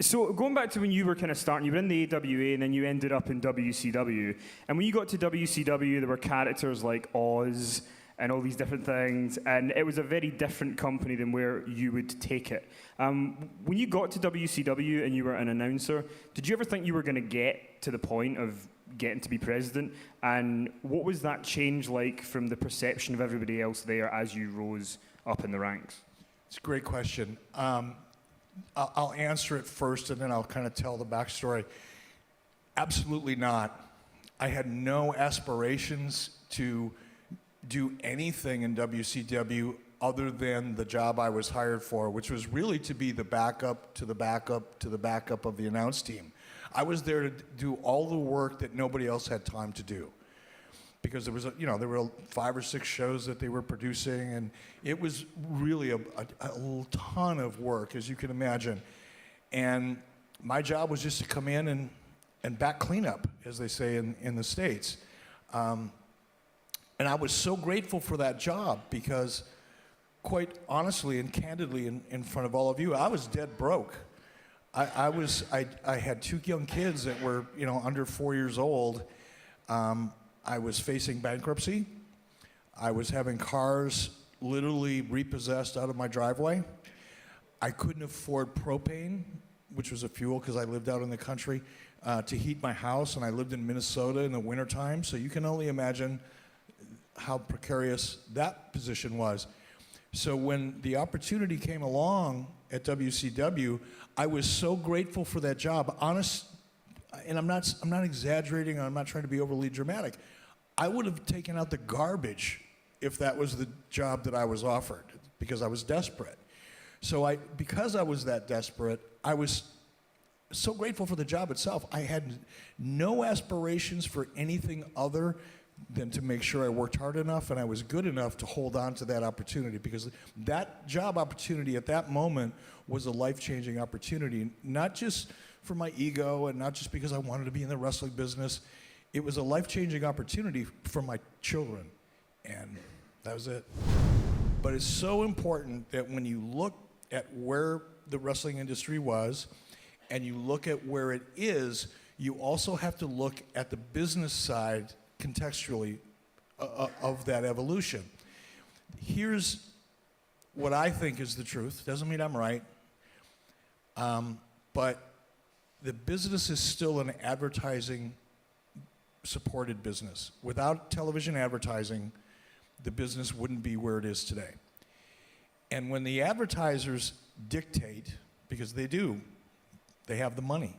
So going back to when you were kind of starting, you were in the AWA and then you ended up in WCW. And when you got to WCW, there were characters like Oz and all these different things, and it was a very different company than where you would take it. When you got to WCW and you were an announcer, did you ever think you were going to get to the point of getting to be president? And what was that change like from the perception of everybody else there as you rose up in the ranks? It's a great question. I'll answer it first, and then I'll kind of tell the backstory. Absolutely not. I had no aspirations to do anything in WCW other than the job I was hired for, which was really to be the backup to the backup to the backup of the announce team. I was there to do all the work that nobody else had time to do, because there was, there were 5 or 6 shows that they were producing, and it was really a ton of work, as you can imagine. And my job was just to come in and back cleanup, as they say in the States. And I was so grateful for that job because, quite honestly and candidly in front of all of you, I was dead broke. I had 2 young kids that were, under 4 years old. I was facing bankruptcy. I was having cars literally repossessed out of my driveway. I couldn't afford propane, which was a fuel because I lived out in the country, to heat my house, and I lived in Minnesota in the wintertime, so you can only imagine how precarious that position was. So when the opportunity came along at WCW, I was so grateful for that job. Honest, and I'm not exaggerating, I'm not trying to be overly dramatic. I would have taken out the garbage if that was the job that I was offered, because I was desperate. So because I was that desperate, I was so grateful for the job itself. I had no aspirations for anything other than to make sure I worked hard enough and I was good enough to hold on to that opportunity, because that job opportunity at that moment was a life-changing opportunity, not just for my ego and not just because I wanted to be in the wrestling business. It was a life-changing opportunity for my children, and that was it. But it's so important that when you look at where the wrestling industry was and you look at where it is, you also have to look at the business side contextually of that evolution. Here's what I think is the truth. Doesn't mean I'm right. But the business is still an advertising-supported business. Without television advertising, the business wouldn't be where it is today. And when the advertisers dictate, because they do, they have the money.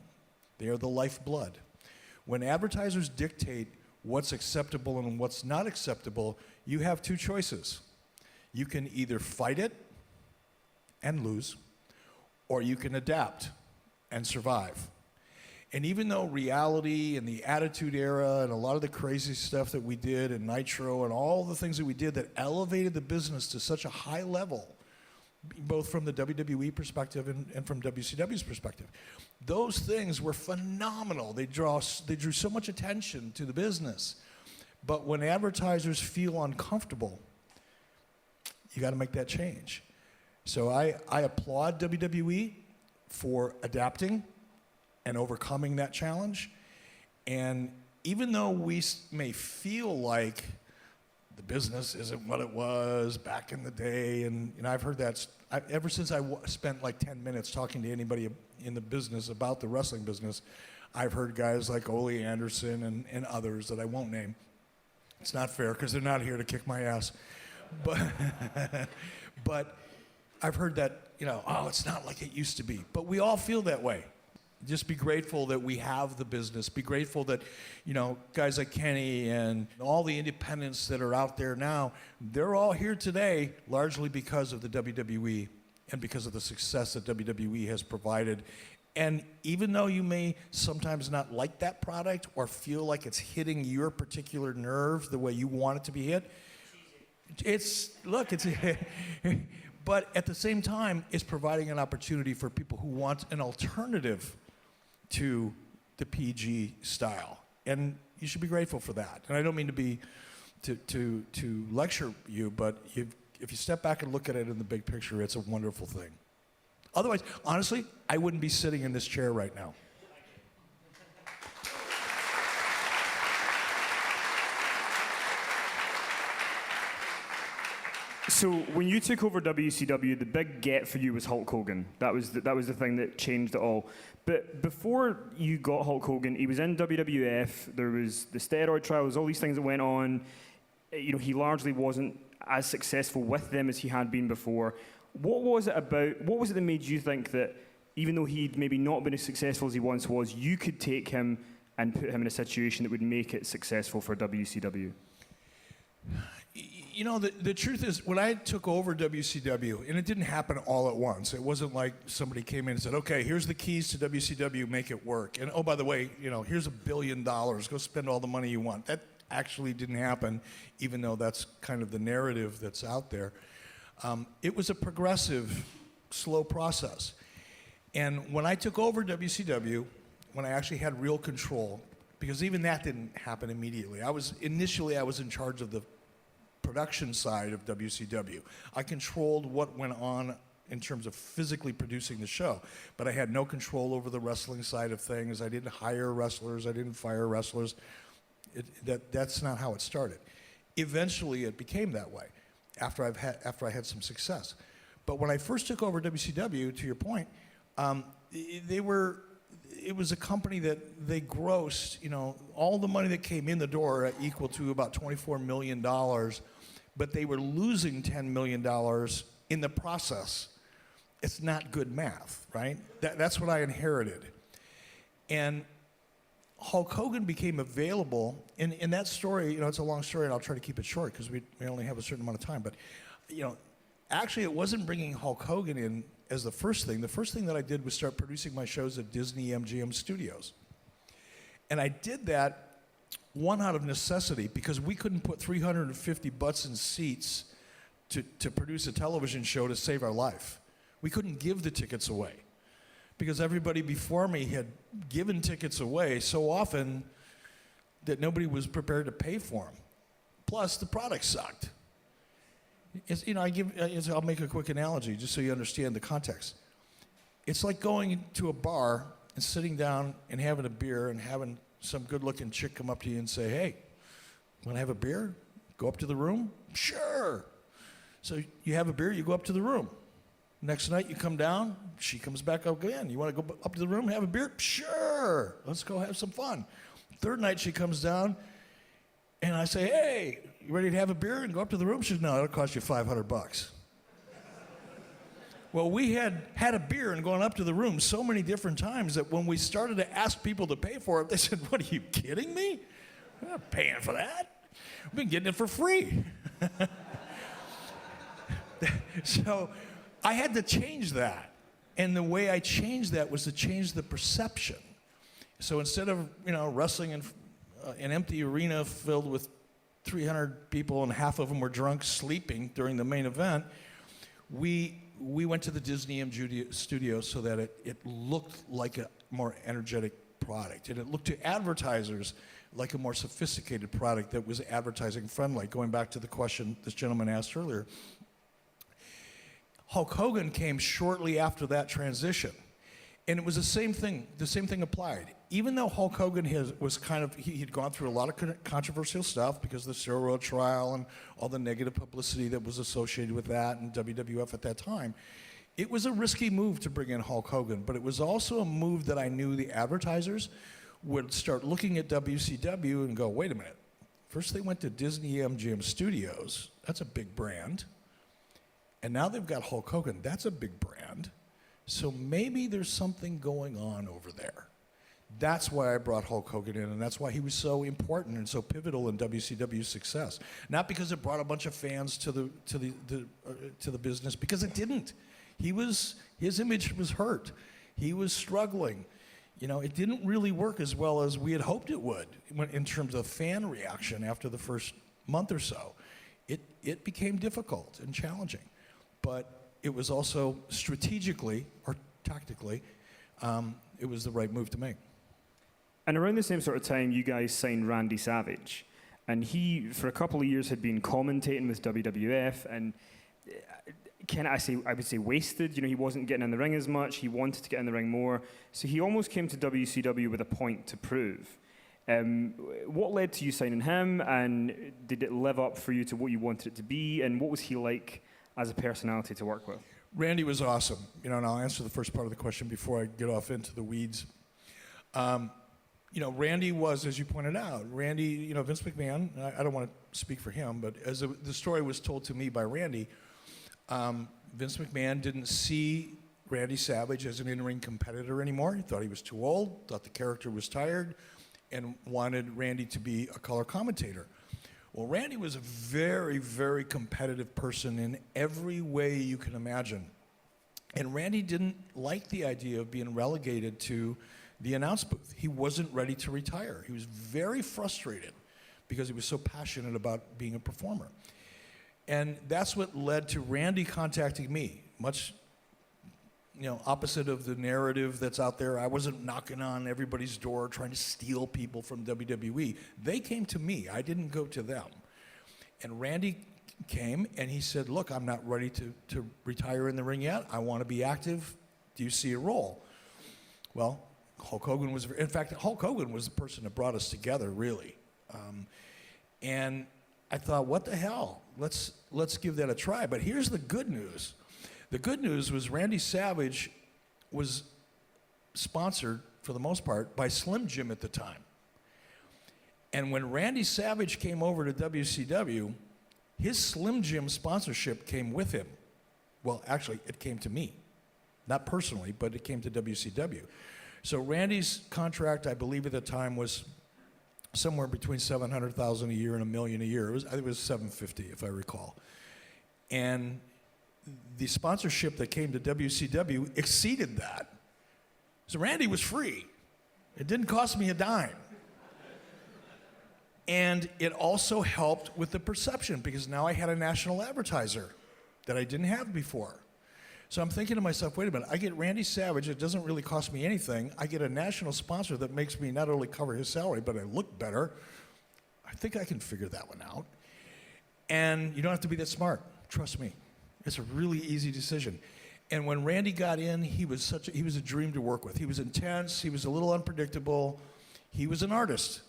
They are the lifeblood. When advertisers dictate what's acceptable and what's not acceptable, you have 2 choices. You can either fight it and lose, or you can adapt and survive. And even though reality and the Attitude Era and a lot of the crazy stuff that we did and Nitro and all the things that we did that elevated the business to such a high level, both from the WWE perspective and from WCW's perspective, those things were phenomenal. They drew so much attention to the business. But when advertisers feel uncomfortable, you got to make that change. So I applaud WWE for adapting and overcoming that challenge. And even though we may feel like the business isn't what it was back in the day, and I've heard that ever since I spent like 10 minutes talking to anybody in the business about the wrestling business, I've heard guys like Ole Anderson and others that I won't name. It's not fair because they're not here to kick my ass. But I've heard that, it's not like it used to be. But we all feel that way. Just be grateful that we have the business. Be grateful that, guys like Kenny and all the independents that are out there now, they're all here today largely because of the WWE and because of the success that WWE has provided. And even though you may sometimes not like that product or feel like it's hitting your particular nerve the way you want it to be hit, but at the same time, it's providing an opportunity for people who want an alternative to the PG style, and you should be grateful for that. And I don't mean to lecture you, but if you step back and look at it in the big picture, it's a wonderful thing. Otherwise, honestly, I wouldn't be sitting in this chair right now. So when you took over WCW, the big get for you was Hulk Hogan. That was the thing that changed it all. But before you got Hulk Hogan, he was in WWF. There was the steroid trials, all these things that went on. You know, he largely wasn't as successful with them as he had been before. What was it that made you think that even though he'd maybe not been as successful as he once was, you could take him and put him in a situation that would make it successful for WCW? You know, the truth is, when I took over WCW, and it didn't happen all at once. It wasn't like somebody came in and said, okay, here's the keys to WCW, make it work. And oh, by the way, you know, here's $1 billion, go spend all the money you want. That actually didn't happen, even though that's kind of the narrative that's out there. It was a progressive, slow process. And when I took over WCW, when I actually had real control, because even that didn't happen immediately. Initially I was in charge of the production side of WCW. I controlled what went on in terms of physically producing the show, but I had no control over the wrestling side of things. I didn't hire wrestlers, I didn't fire wrestlers. That's not how it started. Eventually it became that way after I had some success. But when I first took over WCW, to your point, it was a company that they grossed, you know, all the money that came in the door equal to about $24 million, but they were losing $10 million in the process. It's not good math, right? That's what I inherited. And Hulk Hogan became available, in that story, you know, it's a long story, and I'll try to keep it short because we only have a certain amount of time, but, you know, actually it wasn't bringing Hulk Hogan in as the first thing. The first thing that I did was start producing my shows at Disney MGM Studios. And I did that, one, out of necessity, because we couldn't put 350 butts in seats to produce a television show to save our life. We couldn't give the tickets away because everybody before me had given tickets away so often that nobody was prepared to pay for them. Plus, the product sucked. You know, I'll make a quick analogy just so you understand the context. It's like going to a bar and sitting down and having a beer and having some good-looking chick come up to you and say, hey, want to have a beer? Go up to the room? Sure. So you have a beer, you go up to the room. Next night you come down, she comes back up again. You want to go up to the room, have a beer? Sure. Let's go have some fun. Third night she comes down, and I say, hey, you ready to have a beer and go up to the room? She says, no, it'll cost you $500. Well, we had a beer and gone up to the room so many different times that when we started to ask people to pay for it, they said, what, are you kidding me? I'm not paying for that. We've been getting it for free. So I had to change that. And the way I changed that was to change the perception. So instead of, you know, wrestling in an empty arena filled with 300 people and half of them were drunk sleeping during the main event, we went to the Disney MGM Studios so that it looked like a more energetic product. And it looked to advertisers like a more sophisticated product that was advertising friendly. Going back to the question this gentleman asked earlier, Hulk Hogan came shortly after that transition. And it was the same thing applied. Even though Hulk Hogan he'd gone through a lot of controversial stuff because of the steroid trial and all the negative publicity that was associated with that and WWF at that time, it was a risky move to bring in Hulk Hogan, but it was also a move that I knew the advertisers would start looking at WCW and go, wait a minute, first they went to Disney MGM Studios, that's a big brand, and now they've got Hulk Hogan, that's a big brand, so maybe there's something going on over there. That's why I brought Hulk Hogan in, and that's why he was so important and so pivotal in WCW's success. Not because it brought a bunch of fans to the business, because it didn't. His image was hurt. He was struggling. You know, it didn't really work as well as we had hoped it would in terms of fan reaction after the first month or so. It became difficult and challenging, but it was also strategically or tactically, it was the right move to make. And around the same sort of time, you guys signed Randy Savage. And he, for a couple of years, had been commentating with WWF. And I would say wasted. You know, he wasn't getting in the ring as much. He wanted to get in the ring more. So he almost came to WCW with a point to prove. What led to you signing him, and did it live up for you to what you wanted it to be, and what was he like as a personality to work with? Randy was awesome. You know, and I'll answer the first part of the question before I get off into the weeds. You know, Randy was, as you pointed out, Randy, Vince McMahon, I don't want to speak for him, but as the story was told to me by Randy, Vince McMahon didn't see Randy Savage as an in-ring competitor anymore. He thought he was too old, thought the character was tired, and wanted Randy to be a color commentator. Well, Randy was a very, very competitive person in every way you can imagine. And Randy didn't like the idea of being relegated to the announce booth. He wasn't ready to retire. He was very frustrated because he was so passionate about being a performer. And that's what led to Randy contacting me, much opposite of the narrative that's out there. I wasn't knocking on everybody's door trying to steal people from WWE. They came to me. I didn't go to them. And Randy came and he said, look, I'm not ready to retire in the ring yet. I want to be active. Do you see a role? Well, Hulk Hogan was the person that brought us together, really. And I thought, what the hell? Let's give that a try. But here's the good news. The good news was Randy Savage was sponsored, for the most part, by Slim Jim at the time. And when Randy Savage came over to WCW, his Slim Jim sponsorship came with him. Well, actually, it came to me. Not personally, but it came to WCW. So Randy's contract, I believe at the time, was somewhere between $700,000 a year and $1 million a year. I think it was $750,000, if I recall. And the sponsorship that came to WCW exceeded that. So Randy was free. It didn't cost me a dime. And it also helped with the perception because now I had a national advertiser that I didn't have before. So I'm thinking to myself, wait a minute, I get Randy Savage, it doesn't really cost me anything. I get a national sponsor that makes me not only cover his salary, but I look better. I think I can figure that one out. And you don't have to be that smart, trust me. It's a really easy decision. And when Randy got in, he was a dream to work with. He was intense, he was a little unpredictable. He was an artist.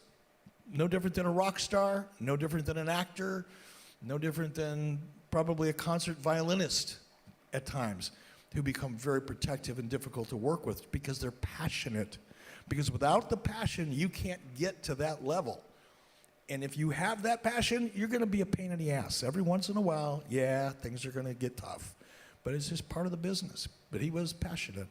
No different than a rock star, no different than an actor, no different than probably a concert violinist at times, who become very protective and difficult to work with because they're passionate. Because without the passion, you can't get to that level. And if you have that passion, you're going to be a pain in the ass. Every once in a while, yeah, things are going to get tough. But it's just part of the business. But he was passionate.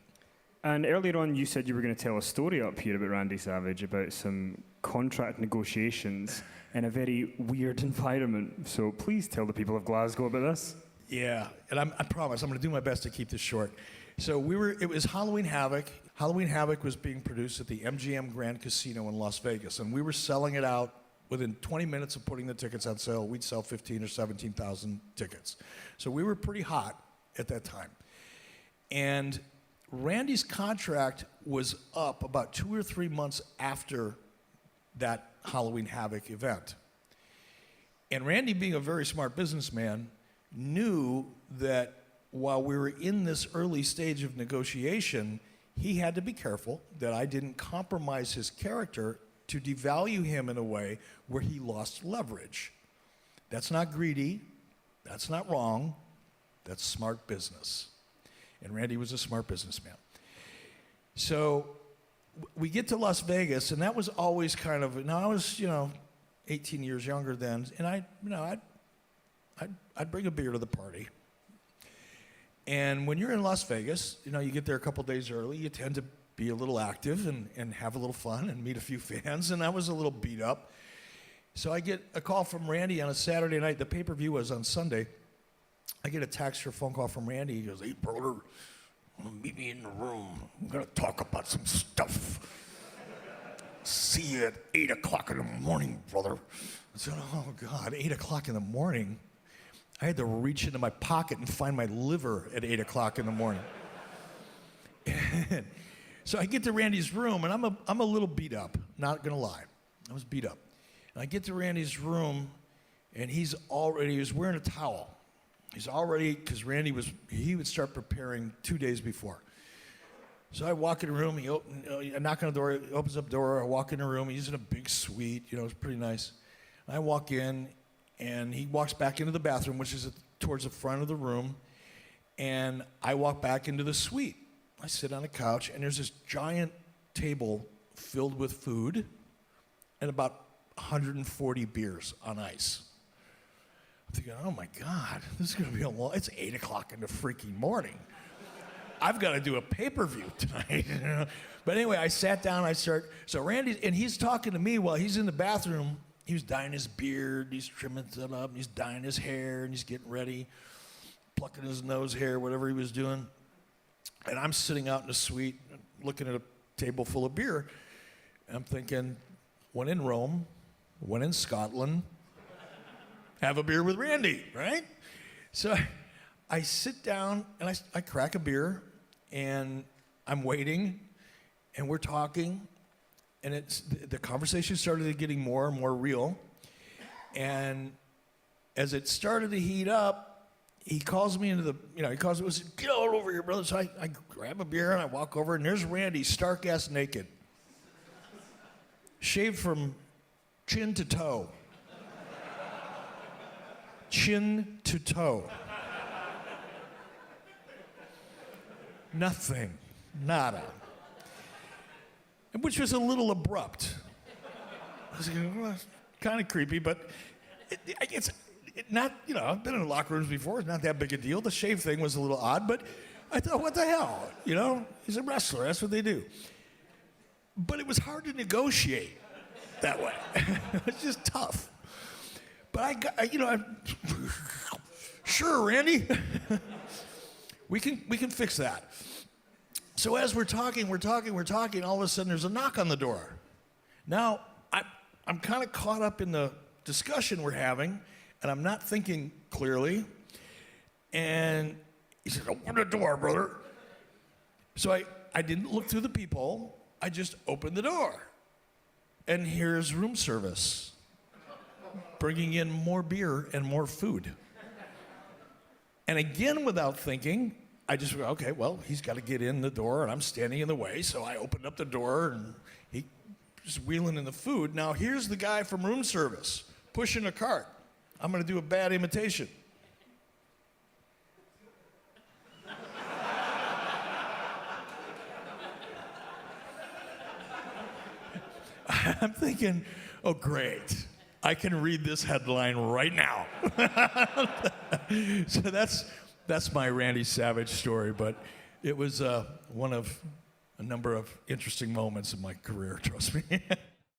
And earlier on, you said you were going to tell a story up here about Randy Savage, about some contract negotiations in a very weird environment. So please tell the people of Glasgow about this. Yeah, and I promise, I'm going to do my best to keep this short. So it was Halloween Havoc. Halloween Havoc was being produced at the MGM Grand Casino in Las Vegas, and we were selling it out. Within 20 minutes of putting the tickets on sale, we'd sell 15,000 or 17,000 tickets. So we were pretty hot at that time. And Randy's contract was up about 2 or 3 months after that Halloween Havoc event. And Randy, being a very smart businessman, knew that while we were in this early stage of negotiation, he had to be careful that I didn't compromise his character to devalue him in a way where he lost leverage. That's not greedy, that's not wrong, that's smart business. And Randy was a smart businessman. So we get to Las Vegas, and that was always kind of, now I was, 18 years younger then, and I'd bring a beer to the party. And when you're in Las Vegas, you get there a couple days early, you tend to be a little active and have a little fun and meet a few fans, and I was a little beat up. So I get a call from Randy on a Saturday night. The pay-per-view was on Sunday. I get a text or phone call from Randy. He goes, "Hey, brother, meet me in the room. I'm going to talk about some stuff. See you at 8 o'clock in the morning, brother." I said, oh, God, 8 o'clock in the morning? I had to reach into my pocket and find my liver at 8 o'clock in the morning. So I get to Randy's room, and I'm a little beat up, not going to lie. I was beat up. And I get to Randy's room, and he was wearing a towel. He's already, because Randy he would start preparing 2 days before. So I walk in the room, I knock on the door, he opens up the door, I walk in the room, he's in a big suite, it's pretty nice. And I walk in, and he walks back into the bathroom, which is towards the front of the room, and I walk back into the suite. I sit on a couch, and there's this giant table filled with food and about 140 beers on ice. I'm thinking, oh my God, this is gonna be it's 8 o'clock in the freaking morning. I've got to do a pay-per-view tonight. But anyway, I sat down, so Randy, and he's talking to me while he's in the bathroom. He was dyeing his beard, he's trimming it up, he's dyeing his hair, and he's getting ready, plucking his nose hair, whatever he was doing. And I'm sitting out in the suite, looking at a table full of beer, and I'm thinking, when in Rome, when in Scotland, have a beer with Randy, right? So I sit down, and I crack a beer, and I'm waiting, and we're talking, and the conversation started getting more and more real. And as it started to heat up, he calls me into he calls me, says, get all over here, brother. So I grab a beer, and I walk over, and there's Randy, stark-ass naked. Shaved from chin to toe. Chin to toe. Nothing. Nada. Which was a little abrupt. I was like, well, kind of creepy, but it's not, I've been in locker rooms before. It's not that big a deal. The shave thing was a little odd, but I thought, what the hell? He's a wrestler. That's what they do. But it was hard to negotiate that way. It's just tough. But sure, Randy. We can fix that. So as we're talking, all of a sudden there's a knock on the door. Now, I'm kind of caught up in the discussion we're having, and I'm not thinking clearly. And he said, open the door, brother. So I didn't look through the peephole. I just opened the door. And here's room service, bringing in more beer and more food. And again, without thinking, I just went, okay, well, he's got to get in the door, and I'm standing in the way, so I opened up the door, and he just wheeling in the food. Now, here's the guy from room service, pushing a cart. I'm going to do a bad imitation. I'm thinking, oh, great. I can read this headline right now. So that's my Randy Savage story, but it was one of a number of interesting moments in my career, trust me.